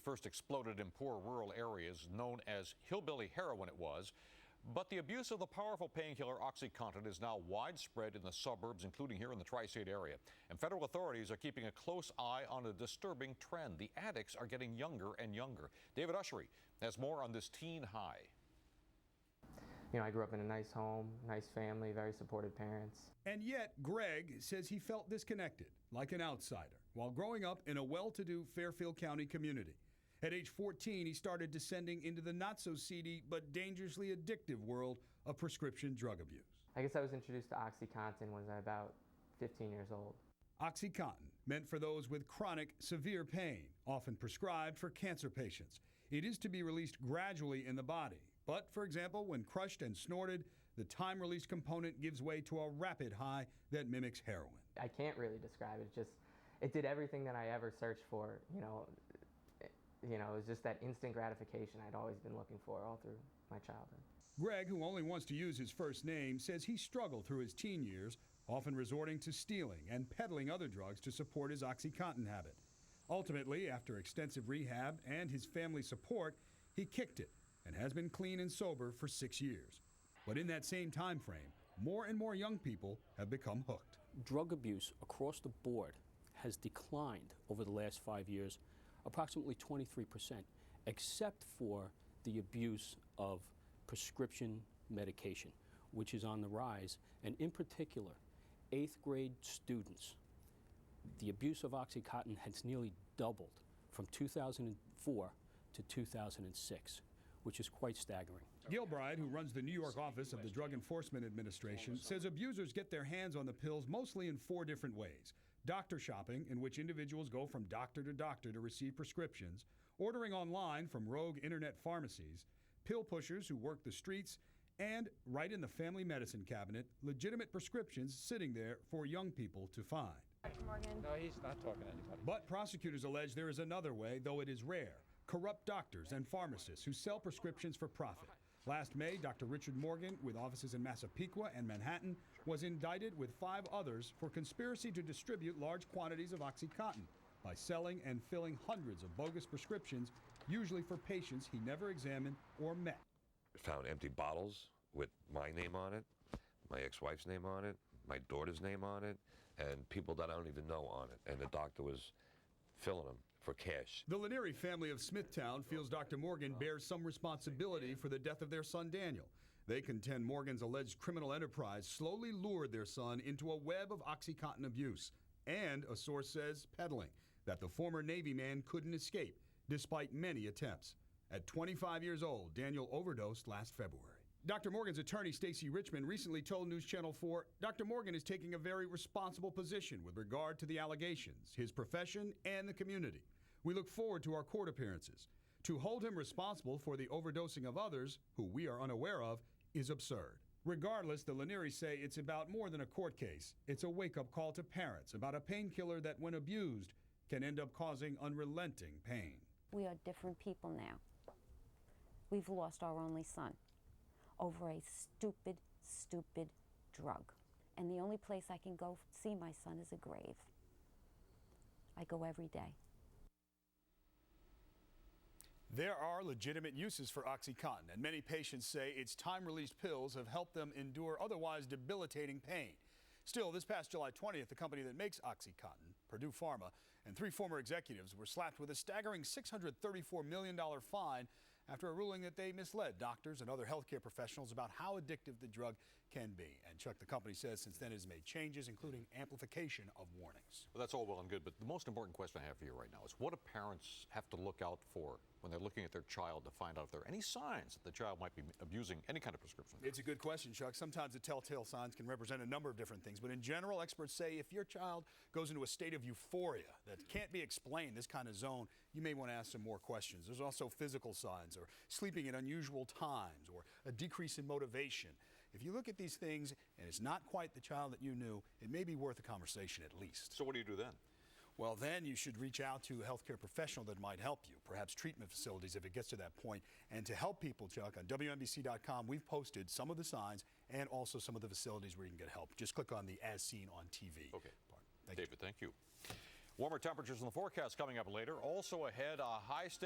first exploded in poor rural areas known as hillbilly heroin it was. But the abuse of the powerful painkiller OxyContin is now widespread in the suburbs, including here in the tri-state area. And federal authorities are keeping a close eye on a disturbing trend. The addicts are getting younger and younger. David Ushery has more on this teen high. You know, I grew up in a nice home, nice family, very supportive parents. And yet, Greg says he felt disconnected, like an outsider, while growing up in a well-to-do Fairfield County community. At age 14, he started descending into the not-so-seedy but dangerously addictive world of prescription drug abuse. I guess I was introduced to OxyContin when I was about 15 years old. OxyContin, meant for those with chronic, severe pain, often prescribed for cancer patients. It is to be released gradually in the body. But, for example, when crushed and snorted, the time-release component gives way to a rapid high that mimics heroin. I can't really describe it. It did everything that I ever searched for. It was just that instant gratification I'd always been looking for all through my childhood. Greg, who only wants to use his first name, says he struggled through his teen years, often resorting to stealing and peddling other drugs to support his OxyContin habit. Ultimately, after extensive rehab and his family's support, he kicked it and has been clean and sober for 6 years. But in that same time frame, more and more young people have become hooked. Drug abuse across the board has declined over the last 5 years, approximately 23%, except for the abuse of prescription medication, which is on the rise, and in particular, 8th grade students. The abuse of OxyContin has nearly doubled from 2004 to 2006, which is quite staggering. Gilbride, who runs the New York office of the Drug Enforcement Administration, says abusers get their hands on the pills mostly in 4 different ways. Doctor shopping, in which individuals go from doctor to receive prescriptions, ordering online from rogue internet pharmacies, pill pushers who work the streets, and, right in the family medicine cabinet, legitimate prescriptions sitting there for young people to find. Dr. Morgan. No, he's not talking to anybody. But prosecutors allege there is another way, though it is rare. Corrupt doctors and pharmacists who sell prescriptions for profit. Last May, Dr. Richard Morgan, with offices in Massapequa and Manhattan, was indicted with 5 others for conspiracy to distribute large quantities of OxyContin by selling and filling hundreds of bogus prescriptions, usually for patients he never examined or met. Found empty bottles with my name on it, my ex-wife's name on it, my daughter's name on it, and people that I don't even know on it. And the doctor was filling them for cash. The Lanieri family of Smithtown feels Dr. Morgan bears some responsibility for the death of their son Daniel. They contend Morgan's alleged criminal enterprise slowly lured their son into a web of OxyContin abuse, and, a source says, peddling, that the former Navy man couldn't escape, despite many attempts. At 25 years old, Daniel overdosed last February. Dr. Morgan's attorney, Stacey Richmond, recently told News Channel 4, Dr. Morgan is taking a very responsible position with regard to the allegations, his profession, and the community. We look forward to our court appearances. To hold him responsible for the overdosing of others, who we are unaware of, is absurd. Regardless, the Lanieris say it's about more than a court case. It's a wake-up call to parents about a painkiller that, when abused, can end up causing unrelenting pain. We are different people now. We've lost our only son over a stupid, stupid drug. And the only place I can go see my son is a grave. I go every day. There are legitimate uses for OxyContin, and many patients say its time-released pills have helped them endure otherwise debilitating pain. Still, this past July 20th, the company that makes OxyContin, Purdue Pharma, and 3 former executives were slapped with a staggering $634 million fine after a ruling that they misled doctors and other healthcare professionals about how addictive the drug can be. And Chuck, the company says since then it has made changes, including amplification of warnings. Well, that's all well and good, but the most important question I have for you right now is what do parents have to look out for when they're looking at their child to find out if there are any signs that the child might be abusing any kind of prescription? It's a good question, Chuck. Sometimes the telltale signs can represent a number of different things, but in general, experts say if your child goes into a state of euphoria that can't be explained, this kind of zone, you may want to ask some more questions. There's also physical signs, or sleeping at unusual times, or a decrease in motivation. If you look at these things and it's not quite the child that you knew, it may be worth a conversation at least. So what do you do then? Well, then you should reach out to a healthcare professional that might help you, perhaps treatment facilities if it gets to that point. And to help people, Chuck, on WNBC.com, we've posted some of the signs and also some of the facilities where you can get help. Just click on the As Seen on TV Okay. part. David, thank you. Warmer temperatures in the forecast coming up later. Also ahead, a high